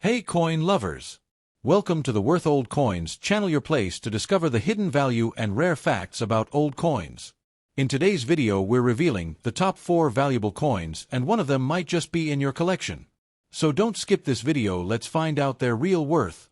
Hey coin lovers! Welcome to the Worth Old Coins channel, your place to discover the hidden value and rare facts about old coins. In today's video we're revealing the top 4 valuable coins, and one of them might just be in your collection. So don't skip this video, let's find out their real worth.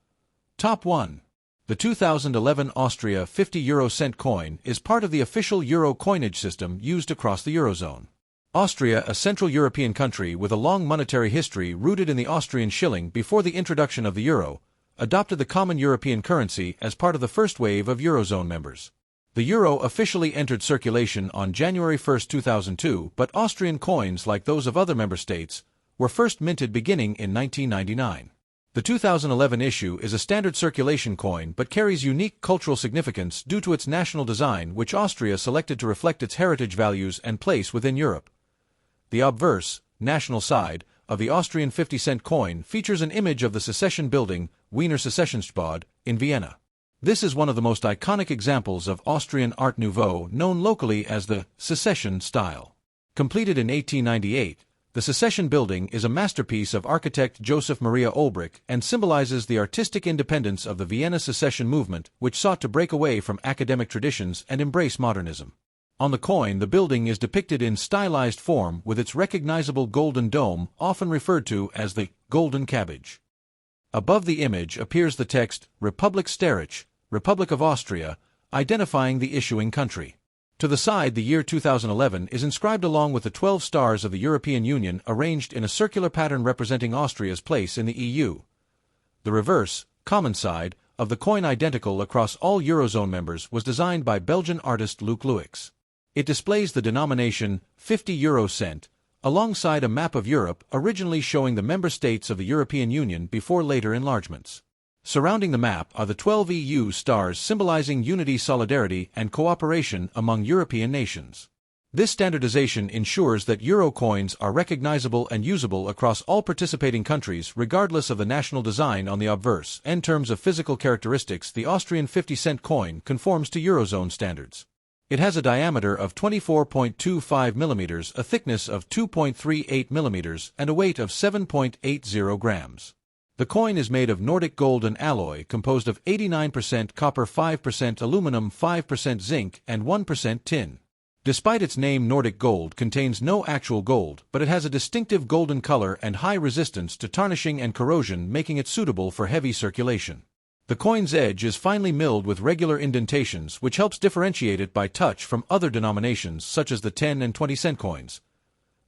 Top 1. The 2011 Austria 50 euro cent coin is part of the official euro coinage system used across the Eurozone. Austria, a Central European country with a long monetary history rooted in the Austrian shilling before the introduction of the euro, adopted the common European currency as part of the first wave of Eurozone members. The euro officially entered circulation on January 1, 2002, but Austrian coins, like those of other member states, were first minted beginning in 1999. The 2011 issue is a standard circulation coin but carries unique cultural significance due to its national design, which Austria selected to reflect its heritage values and place within Europe. The obverse, national side, of the Austrian 50-cent coin features an image of the secession building, Wiener Secessionsgebäude, in Vienna. This is one of the most iconic examples of Austrian Art Nouveau, known locally as the secession style. Completed in 1898, the secession building is a masterpiece of architect Joseph Maria Olbrich and symbolizes the artistic independence of the Vienna secession movement, which sought to break away from academic traditions and embrace modernism. On the coin, the building is depicted in stylized form with its recognizable golden dome, often referred to as the Golden Cabbage. Above the image appears the text, Republik Starich, Republic of Austria, identifying the issuing country. To the side, the year 2011 is inscribed along with the 12 stars of the European Union arranged in a circular pattern representing Austria's place in the EU. The reverse, common side, of the coin, identical across all Eurozone members, was designed by Belgian artist Luc Luix. It displays the denomination 50 euro cent, alongside a map of Europe originally showing the member states of the European Union before later enlargements. Surrounding the map are the 12 EU stars symbolizing unity, solidarity, and cooperation among European nations. This standardization ensures that euro coins are recognizable and usable across all participating countries regardless of the national design on the obverse. In terms of physical characteristics, the Austrian 50-cent coin conforms to Eurozone standards. It has a diameter of 24.25 mm, a thickness of 2.38 mm, and a weight of 7.80 grams. The coin is made of Nordic gold, an alloy composed of 89% copper, 5% aluminum, 5% zinc, and 1% tin. Despite its name, Nordic gold contains no actual gold, but it has a distinctive golden color and high resistance to tarnishing and corrosion, making it suitable for heavy circulation. The coin's edge is finely milled with regular indentations, which helps differentiate it by touch from other denominations such as the 10 and 20-cent coins.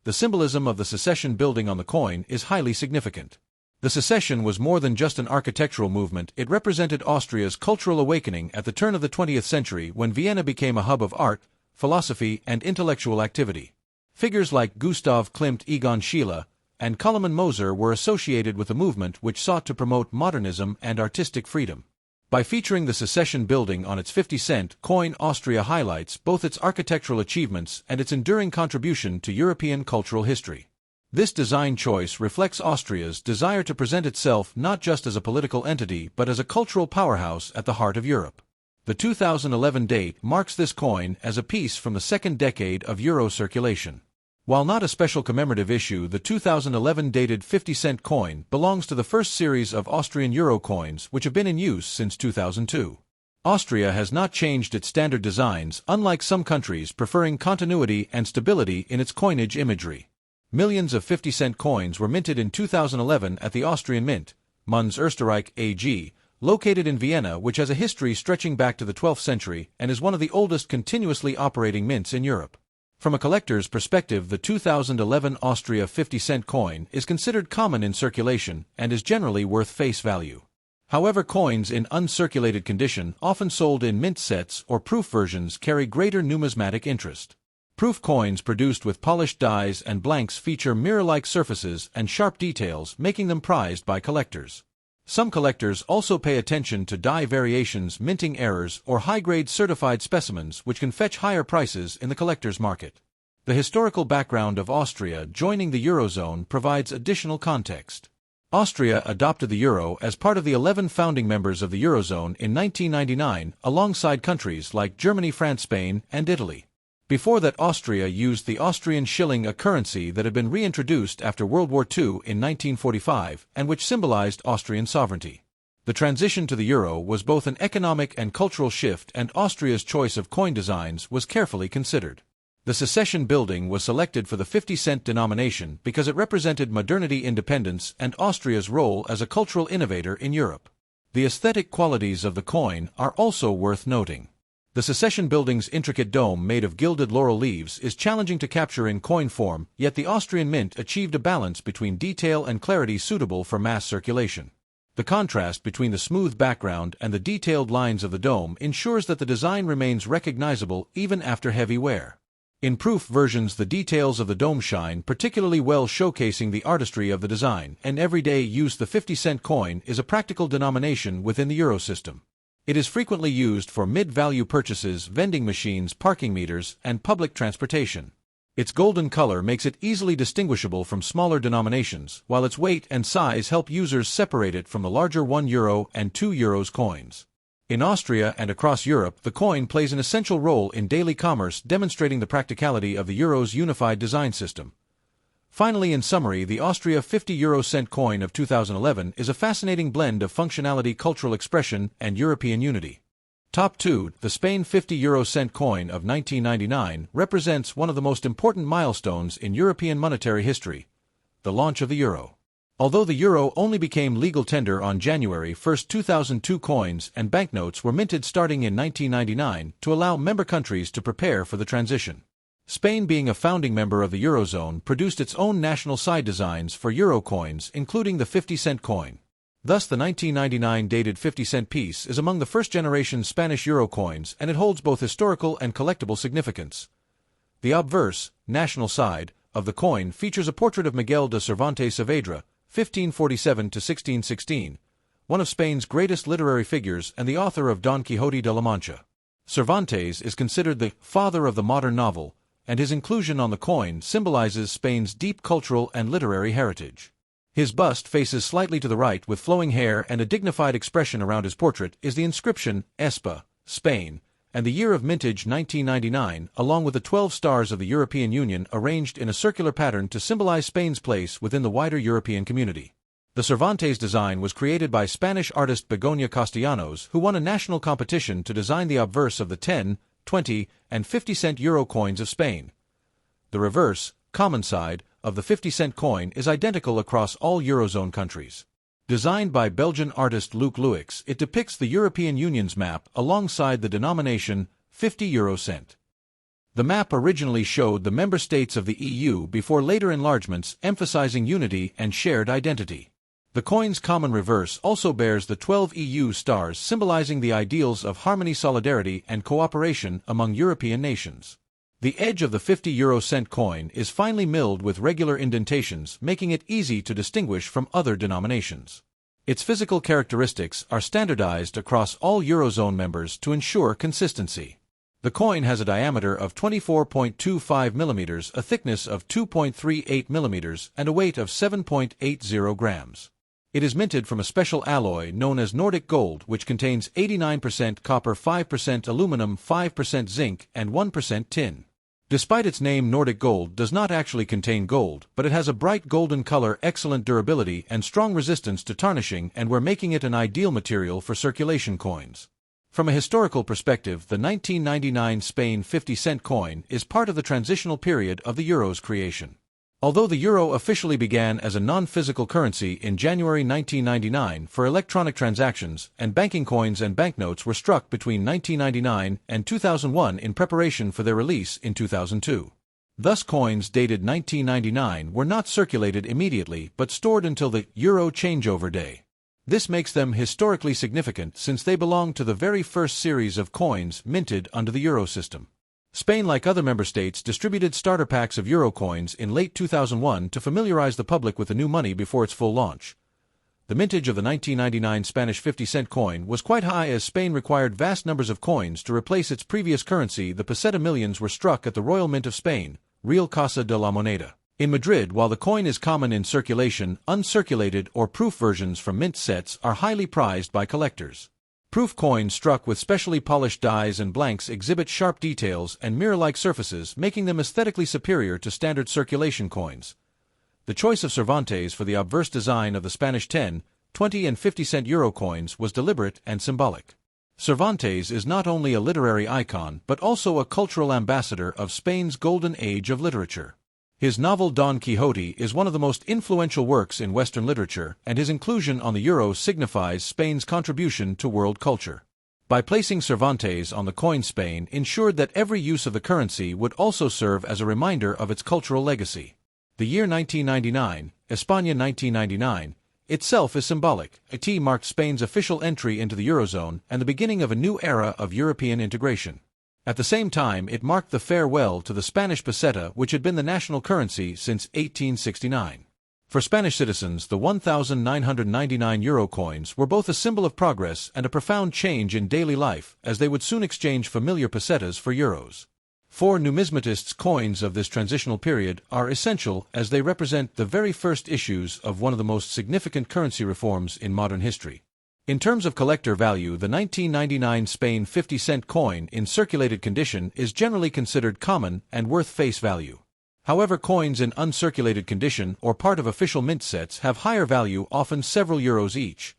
The symbolism of the secession building on the coin is highly significant. The secession was more than just an architectural movement, it represented Austria's cultural awakening at the turn of the 20th century when Vienna became a hub of art, philosophy, and intellectual activity. Figures like Gustav Klimt, Egon Schiele, and Koloman Moser were associated with a movement which sought to promote modernism and artistic freedom. By featuring the secession building on its 50-cent coin, Austria highlights both its architectural achievements and its enduring contribution to European cultural history. This design choice reflects Austria's desire to present itself not just as a political entity but as a cultural powerhouse at the heart of Europe. The 2011 date marks this coin as a piece from the second decade of euro circulation. While not a special commemorative issue, the 2011 dated 50-cent coin belongs to the first series of Austrian euro coins which have been in use since 2002. Austria has not changed its standard designs, unlike some countries preferring continuity and stability in its coinage imagery. Millions of 50-cent coins were minted in 2011 at the Austrian Mint, Münz Österreich AG, located in Vienna, which has a history stretching back to the 12th century and is one of the oldest continuously operating mints in Europe. From a collector's perspective, the 2011 Austria 50-cent coin is considered common in circulation and is generally worth face value. However, coins in uncirculated condition, often sold in mint sets or proof versions, carry greater numismatic interest. Proof coins produced with polished dies and blanks feature mirror-like surfaces and sharp details, making them prized by collectors. Some collectors also pay attention to die variations, minting errors, or high-grade certified specimens, which can fetch higher prices in the collector's market. The historical background of Austria joining the Eurozone provides additional context. Austria adopted the euro as part of the 11 founding members of the Eurozone in 1999, alongside countries like Germany, France, Spain, and Italy. Before that, Austria used the Austrian shilling, a currency that had been reintroduced after World War II in 1945 and which symbolized Austrian sovereignty. The transition to the euro was both an economic and cultural shift, and Austria's choice of coin designs was carefully considered. The secession building was selected for the 50-cent denomination because it represented modernity, independence, and Austria's role as a cultural innovator in Europe. The aesthetic qualities of the coin are also worth noting. The secession building's intricate dome made of gilded laurel leaves is challenging to capture in coin form, yet the Austrian mint achieved a balance between detail and clarity suitable for mass circulation. The contrast between the smooth background and the detailed lines of the dome ensures that the design remains recognizable even after heavy wear. In proof versions, the details of the dome shine particularly well, showcasing the artistry of the design. In everyday use, the 50-cent coin is a practical denomination within the euro system. It is frequently used for mid-value purchases, vending machines, parking meters, and public transportation. Its golden color makes it easily distinguishable from smaller denominations, while its weight and size help users separate it from the larger €1 and €2 coins. In Austria and across Europe, the coin plays an essential role in daily commerce, demonstrating the practicality of the euro's unified design system. Finally, in summary, the Austria 50-euro-cent coin of 2011 is a fascinating blend of functionality, cultural expression, and European unity. Top 2, the Spain 50-euro-cent coin of 1999, represents one of the most important milestones in European monetary history, the launch of the euro. Although the euro only became legal tender on January 1, 2002, coins and banknotes were minted starting in 1999 to allow member countries to prepare for the transition. Spain, being a founding member of the Eurozone, produced its own national side designs for euro coins, including the 50-cent coin. Thus, the 1999 dated 50-cent piece is among the first-generation Spanish euro coins, and it holds both historical and collectible significance. The obverse, national side, of the coin features a portrait of Miguel de Cervantes Saavedra, 1547–1616, one of Spain's greatest literary figures and the author of Don Quixote de la Mancha. Cervantes is considered the father of the modern novel, and his inclusion on the coin symbolizes Spain's deep cultural and literary heritage. His bust faces slightly to the right with flowing hair and a dignified expression around his portrait is the inscription, Espa, Spain, and the year of mintage 1999, along with the 12 stars of the European Union arranged in a circular pattern to symbolize Spain's place within the wider European community. The Cervantes design was created by Spanish artist Begoña Castellanos, who won a national competition to design the obverse of the 10, 20, and 50-cent euro coins of Spain. The reverse, common side, of the 50-cent coin is identical across all Eurozone countries. Designed by Belgian artist Luc Louix, it depicts the European Union's map alongside the denomination 50 euro cent. The map originally showed the member states of the EU before later enlargements emphasizing unity and shared identity. The coin's common reverse also bears the 12 EU stars, symbolizing the ideals of harmony, solidarity, and cooperation among European nations. The edge of the 50-euro-cent coin is finely milled with regular indentations, making it easy to distinguish from other denominations. Its physical characteristics are standardized across all Eurozone members to ensure consistency. The coin has a diameter of 24.25 millimeters, a thickness of 2.38 millimeters, and a weight of 7.80 grams. It is minted from a special alloy known as Nordic gold, which contains 89% copper, 5% aluminum, 5% zinc, and 1% tin. Despite its name, Nordic gold does not actually contain gold, but it has a bright golden color, excellent durability, and strong resistance to tarnishing, and we're making it an ideal material for circulation coins. From a historical perspective, the 1999 Spain 50-cent coin is part of the transitional period of the euro's creation. Although the euro officially began as a non-physical currency in January 1999 for electronic transactions, and banking coins and banknotes were struck between 1999 and 2001 in preparation for their release in 2002. Thus, coins dated 1999 were not circulated immediately but stored until the euro changeover day. This makes them historically significant since they belong to the very first series of coins minted under the euro system. Spain, like other member states, distributed starter packs of euro coins in late 2001 to familiarize the public with the new money before its full launch. The mintage of the 1999 Spanish 50-cent coin was quite high as Spain required vast numbers of coins to replace its previous currency. The peseta millions were struck at the Royal Mint of Spain, Real Casa de la Moneda, in Madrid. While the coin is common in circulation, uncirculated or proof versions from mint sets are highly prized by collectors. Proof coins struck with specially polished dies and blanks exhibit sharp details and mirror-like surfaces, making them aesthetically superior to standard circulation coins. The choice of Cervantes for the obverse design of the Spanish 10, 20 and 50-cent euro coins was deliberate and symbolic. Cervantes is not only a literary icon but also a cultural ambassador of Spain's golden age of literature. His novel Don Quixote is one of the most influential works in Western literature, and his inclusion on the euro signifies Spain's contribution to world culture. By placing Cervantes on the coin, Spain ensured that every use of the currency would also serve as a reminder of its cultural legacy. The year 1999, España 1999, itself is symbolic. It marked Spain's official entry into the Eurozone and the beginning of a new era of European integration. At the same time, it marked the farewell to the Spanish peseta, which had been the national currency since 1869. For Spanish citizens, the 1,999 euro coins were both a symbol of progress and a profound change in daily life, as they would soon exchange familiar pesetas for euros. For numismatists, coins of this transitional period are essential as they represent the very first issues of one of the most significant currency reforms in modern history. In terms of collector value, the 1999 Spain 50-cent coin in circulated condition is generally considered common and worth face value. However, coins in uncirculated condition or part of official mint sets have higher value, often several euros each.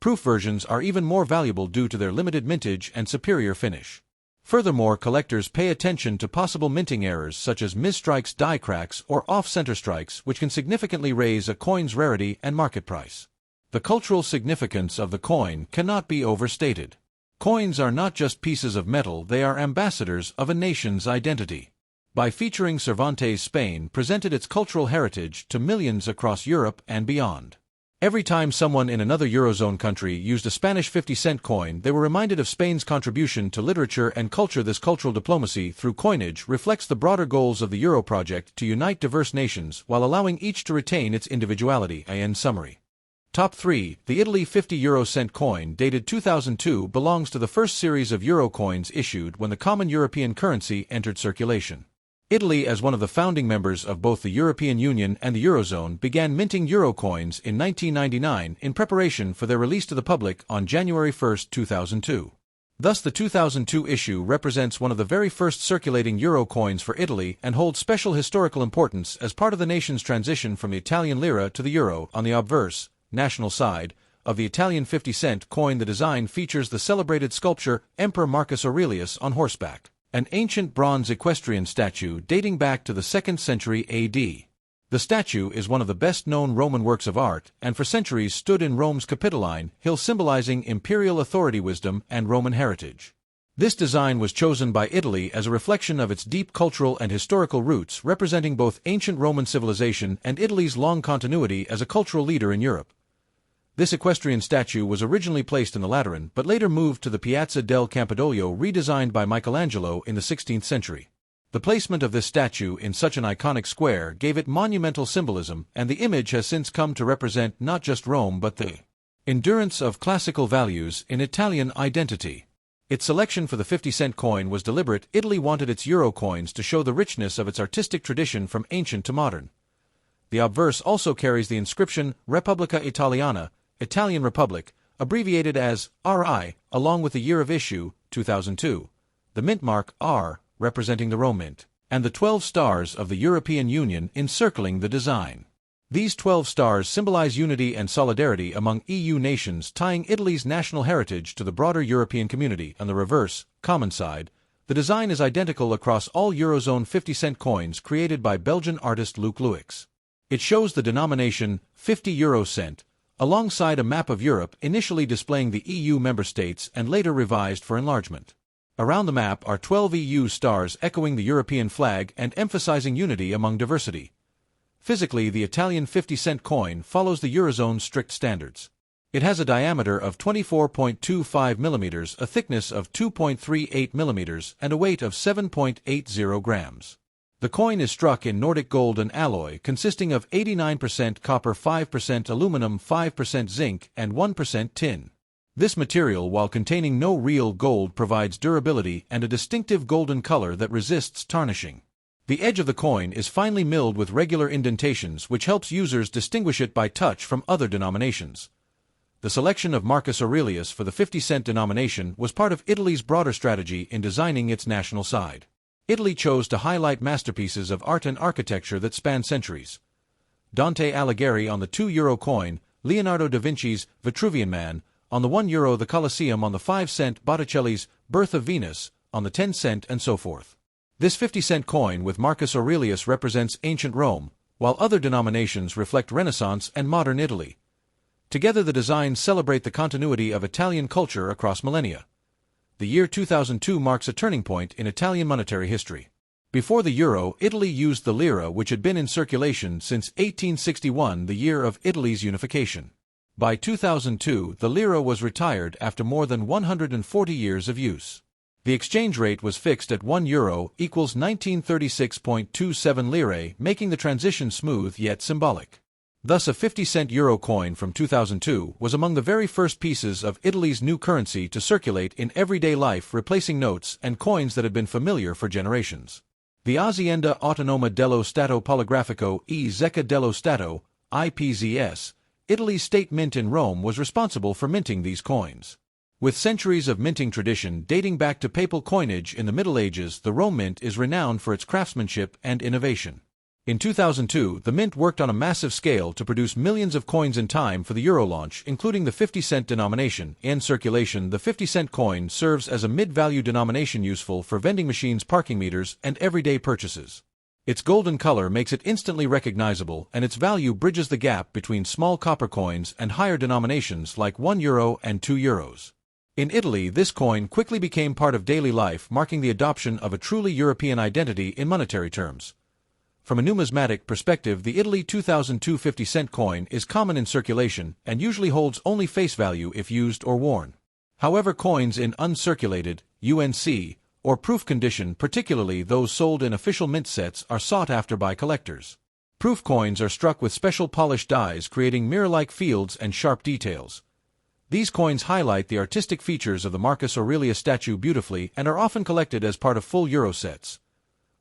Proof versions are even more valuable due to their limited mintage and superior finish. Furthermore, collectors pay attention to possible minting errors such as misstrikes, die cracks, or off-center strikes, which can significantly raise a coin's rarity and market price. The cultural significance of the coin cannot be overstated. Coins are not just pieces of metal, they are ambassadors of a nation's identity. By featuring Cervantes, Spain presented its cultural heritage to millions across Europe and beyond. Every time someone in another Eurozone country used a Spanish 50-cent coin, they were reminded of Spain's contribution to literature and culture. This cultural diplomacy through coinage reflects the broader goals of the Euro project to unite diverse nations while allowing each to retain its individuality. In summary, Top 3. The Italy 50 euro cent coin, dated 2002, belongs to the first series of euro coins issued when the common European currency entered circulation. Italy, as one of the founding members of both the European Union and the Eurozone, began minting euro coins in 1999 in preparation for their release to the public on January 1, 2002. Thus, the 2002 issue represents one of the very first circulating euro coins for Italy and holds special historical importance as part of the nation's transition from the Italian lira to the euro. On the obverse, national side, of the Italian 50-cent coin, the design features the celebrated sculpture Emperor Marcus Aurelius on horseback, an ancient bronze equestrian statue dating back to the 2nd century AD. The statue is one of the best-known Roman works of art and for centuries stood in Rome's Capitoline Hill, symbolizing imperial authority, wisdom, and Roman heritage. This design was chosen by Italy as a reflection of its deep cultural and historical roots, representing both ancient Roman civilization and Italy's long continuity as a cultural leader in Europe. This equestrian statue was originally placed in the Lateran, but later moved to the Piazza del Campidoglio, redesigned by Michelangelo in the 16th century. The placement of this statue in such an iconic square gave it monumental symbolism, and the image has since come to represent not just Rome but the endurance of classical values in Italian identity. Its selection for the 50-cent coin was deliberate. Italy wanted its euro coins to show the richness of its artistic tradition from ancient to modern. The obverse also carries the inscription Repubblica Italiana, Italian Republic, abbreviated as RI, along with the year of issue, 2002, the mint mark R, representing the Rome Mint, and the 12 stars of the European Union encircling the design. These 12 stars symbolize unity and solidarity among EU nations, tying Italy's national heritage to the broader European community. On the reverse, common side, the design is identical across all Eurozone 50-cent coins created by Belgian artist Luc Louix. It shows the denomination 50 euro cent, alongside a map of Europe initially displaying the EU member states and later revised for enlargement. Around the map are 12 EU stars echoing the European flag and emphasizing unity among diversity. Physically, the Italian 50-cent coin follows the Eurozone's strict standards. It has a diameter of 24.25 mm, a thickness of 2.38 mm, and a weight of 7.80 grams. The coin is struck in Nordic gold and alloy, consisting of 89% copper, 5% aluminum, 5% zinc, and 1% tin. This material, while containing no real gold, provides durability and a distinctive golden color that resists tarnishing. The edge of the coin is finely milled with regular indentations, which helps users distinguish it by touch from other denominations. The selection of Marcus Aurelius for the 50-cent denomination was part of Italy's broader strategy in designing its national side. Italy chose to highlight masterpieces of art and architecture that span centuries. Dante Alighieri on the €2 coin, Leonardo da Vinci's Vitruvian Man on the €1, the Colosseum on the 5-cent, Botticelli's Birth of Venus on the 10-cent, and so forth. This 50-cent coin with Marcus Aurelius represents ancient Rome, while other denominations reflect Renaissance and modern Italy. Together the designs celebrate the continuity of Italian culture across millennia. The year 2002 marks a turning point in Italian monetary history. Before the euro, Italy used the lira, which had been in circulation since 1861, the year of Italy's unification. By 2002, the lira was retired after more than 140 years of use. The exchange rate was fixed at €1 equals 1936.27 lire, making the transition smooth yet symbolic. Thus a 50-cent euro coin from 2002 was among the very first pieces of Italy's new currency to circulate in everyday life, replacing notes and coins that had been familiar for generations. The Azienda Autonoma dello Stato Poligrafico e Zecca dello Stato, IPZS, Italy's state mint in Rome, was responsible for minting these coins. With centuries of minting tradition dating back to papal coinage in the Middle Ages, the Rome Mint is renowned for its craftsmanship and innovation. In 2002, the mint worked on a massive scale to produce millions of coins in time for the euro launch, including the 50-cent denomination. In circulation, the 50-cent coin serves as a mid-value denomination useful for vending machines, parking meters, and everyday purchases. Its golden color makes it instantly recognizable, and its value bridges the gap between small copper coins and higher denominations like €1 and €2. In Italy, this coin quickly became part of daily life, marking the adoption of a truly European identity in monetary terms. From a numismatic perspective, the Italy 2002 50-cent coin is common in circulation and usually holds only face value if used or worn. However, coins in uncirculated, UNC, or proof condition, particularly those sold in official mint sets, are sought after by collectors. Proof coins are struck with special polished dies, creating mirror-like fields and sharp details. These coins highlight the artistic features of the Marcus Aurelius statue beautifully and are often collected as part of full euro sets.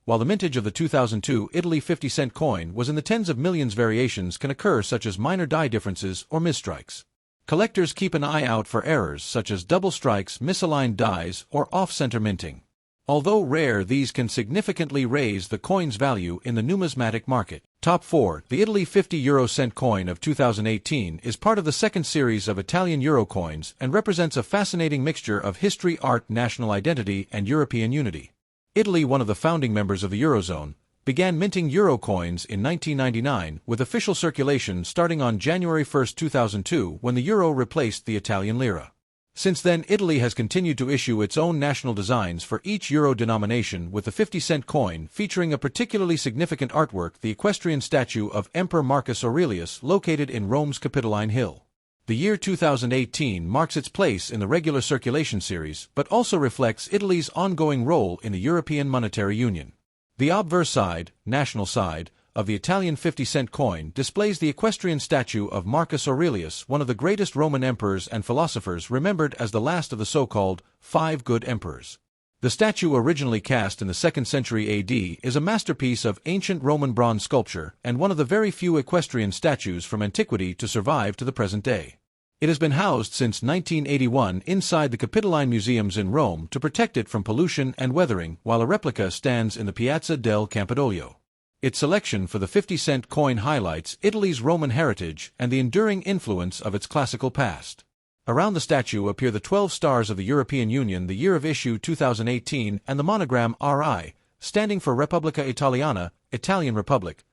While the mintage of the 2002 Italy 50-cent coin was in the tens of millions, variations can occur such as minor die differences or misstrikes. Collectors keep an eye out for errors such as double strikes, misaligned dies, or off-center minting. Although rare, these can significantly raise the coin's value in the numismatic market. Top 4. The Italy 50 euro cent coin of 2018 is part of the second series of Italian euro coins and represents a fascinating mixture of history, art, national identity, and European unity. Italy, one of the founding members of the Eurozone, began minting euro coins in 1999, with official circulation starting on January 1, 2002, when the euro replaced the Italian lira. Since then, Italy has continued to issue its own national designs for each euro denomination, with the 50-cent coin featuring a particularly significant artwork, the equestrian statue of Emperor Marcus Aurelius, located in Rome's Capitoline Hill. The year 2018 marks its place in the regular circulation series, but also reflects Italy's ongoing role in the European Monetary Union. The obverse side, national side, of the Italian 50-cent coin displays the equestrian statue of Marcus Aurelius, one of the greatest Roman emperors and philosophers, remembered as the last of the so-called five good emperors. The statue, originally cast in the 2nd century AD, is a masterpiece of ancient Roman bronze sculpture and one of the very few equestrian statues from antiquity to survive to the present day. It has been housed since 1981 inside the Capitoline Museums in Rome to protect it from pollution and weathering, while a replica stands in the Piazza del Campidoglio. Its selection for the 50-cent coin highlights Italy's Roman heritage and the enduring influence of its classical past. Around the statue appear the 12 stars of the European Union, the year of issue 2018, and the monogram RI, standing for Repubblica Italiana, Italian Republic.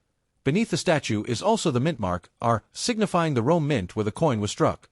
Beneath the statue is also the mint mark, R, signifying the Rome mint where the coin was struck.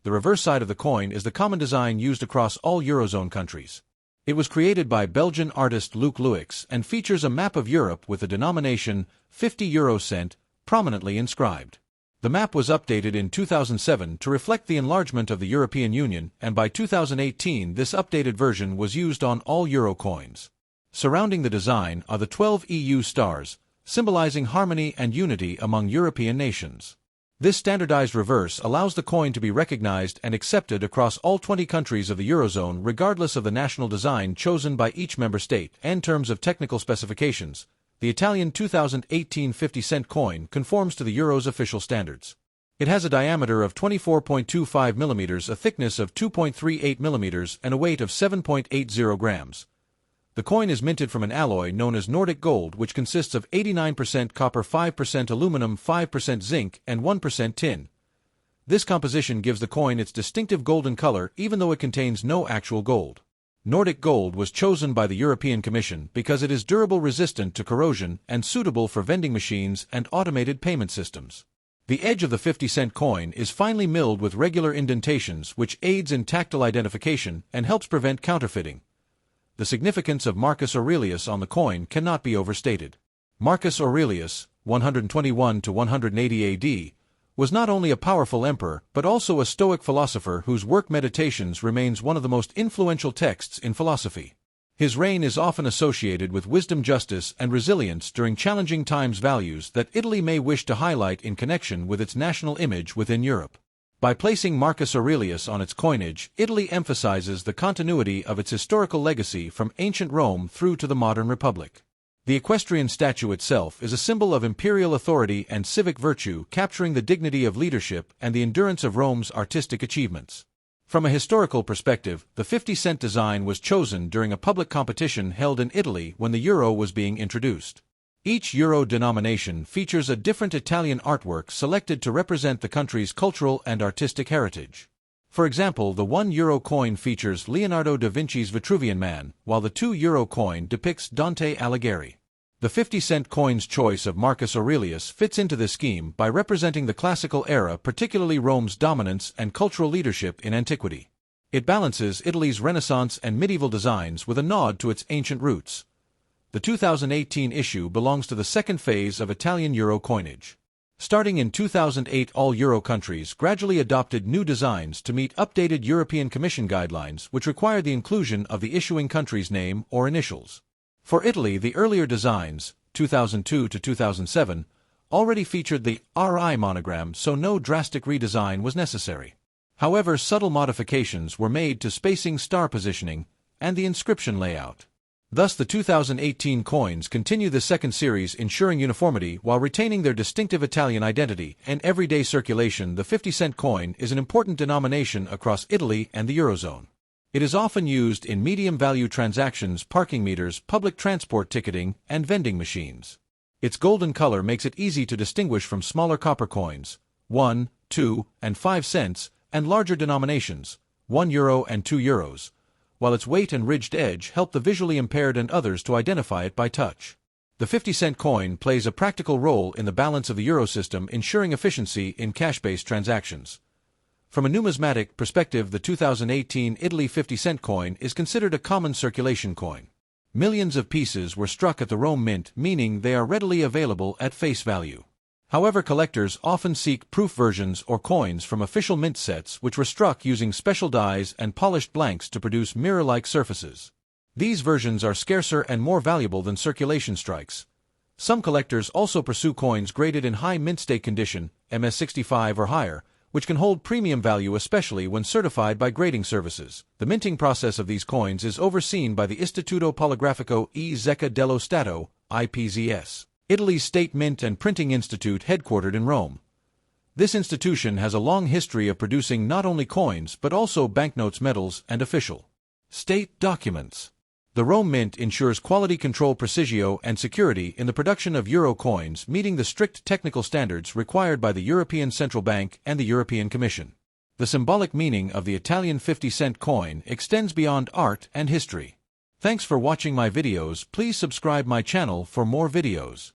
The reverse side of the coin is the common design used across all Eurozone countries. It was created by Belgian artist Luc Louix and features a map of Europe with the denomination 50 euro cent prominently inscribed. The map was updated in 2007 to reflect the enlargement of the European Union, and by 2018 this updated version was used on all euro coins. Surrounding the design are the 12 EU stars, symbolizing harmony and unity among European nations. This standardized reverse allows the coin to be recognized and accepted across all 20 countries of the Eurozone, regardless of the national design chosen by each member state. In terms of technical specifications, the Italian 2018 50-cent coin conforms to the euro's official standards. It has a diameter of 24.25 millimeters, a thickness of 2.38 millimeters, and a weight of 7.80 grams. The coin is minted from an alloy known as Nordic gold, which consists of 89% copper, 5% aluminum, 5% zinc, and 1% tin. This composition gives the coin its distinctive golden color even though it contains no actual gold. Nordic gold was chosen by the European Commission because it is durable, resistant to corrosion, and suitable for vending machines and automated payment systems. The edge of the 50-cent coin is finely milled with regular indentations, which aids in tactile identification and helps prevent counterfeiting. The significance of Marcus Aurelius on the coin cannot be overstated. Marcus Aurelius, 121 to 180 AD, was not only a powerful emperor but also a Stoic philosopher whose work Meditations remains one of the most influential texts in philosophy. His reign is often associated with wisdom, justice, and resilience during challenging times, values that Italy may wish to highlight in connection with its national image within Europe. By placing Marcus Aurelius on its coinage, Italy emphasizes the continuity of its historical legacy from ancient Rome through to the modern republic. The equestrian statue itself is a symbol of imperial authority and civic virtue, capturing the dignity of leadership and the endurance of Rome's artistic achievements. From a historical perspective, the 50-cent design was chosen during a public competition held in Italy when the euro was being introduced. Each euro denomination features a different Italian artwork selected to represent the country's cultural and artistic heritage. For example, the €1 coin features Leonardo da Vinci's Vitruvian Man, while the €2 coin depicts Dante Alighieri. The 50-cent coin's choice of Marcus Aurelius fits into this scheme by representing the classical era, particularly Rome's dominance and cultural leadership in antiquity. It balances Italy's Renaissance and medieval designs with a nod to its ancient roots. The 2018 issue belongs to the second phase of Italian euro coinage. Starting in 2008, all euro countries gradually adopted new designs to meet updated European Commission guidelines, which require the inclusion of the issuing country's name or initials. For Italy, the earlier designs, 2002 to 2007, already featured the RI monogram, so no drastic redesign was necessary. However, subtle modifications were made to spacing, star positioning, and the inscription layout. Thus, the 2018 coins continue the second series, ensuring uniformity while retaining their distinctive Italian identity. In everyday circulation, the 50-cent coin is an important denomination across Italy and the Eurozone. It is often used in medium-value transactions, parking meters, public transport ticketing, and vending machines. Its golden color makes it easy to distinguish from smaller copper coins, 1, 2, and 5 cents, and larger denominations, €1 and €2, while its weight and ridged edge help the visually impaired and others to identify it by touch. The 50-cent coin plays a practical role in the balance of the euro system, ensuring efficiency in cash-based transactions. From a numismatic perspective, the 2018 Italy 50-cent coin is considered a common circulation coin. Millions of pieces were struck at the Rome Mint, meaning they are readily available at face value. However, collectors often seek proof versions or coins from official mint sets, which were struck using special dies and polished blanks to produce mirror-like surfaces. These versions are scarcer and more valuable than circulation strikes. Some collectors also pursue coins graded in high mint state condition, MS65 or higher, which can hold premium value, especially when certified by grading services. The minting process of these coins is overseen by the Istituto Poligrafico e Zecca dello Stato, IPZS, Italy's state mint and printing institute headquartered in Rome. This institution has a long history of producing not only coins but also banknotes, medals, and official state documents. The Rome Mint ensures quality control, precision, and security in the production of euro coins, meeting the strict technical standards required by the European Central Bank and the European Commission. The symbolic meaning of the Italian 50-cent coin extends beyond art and history. Thanks for watching my videos. Please subscribe my channel for more videos.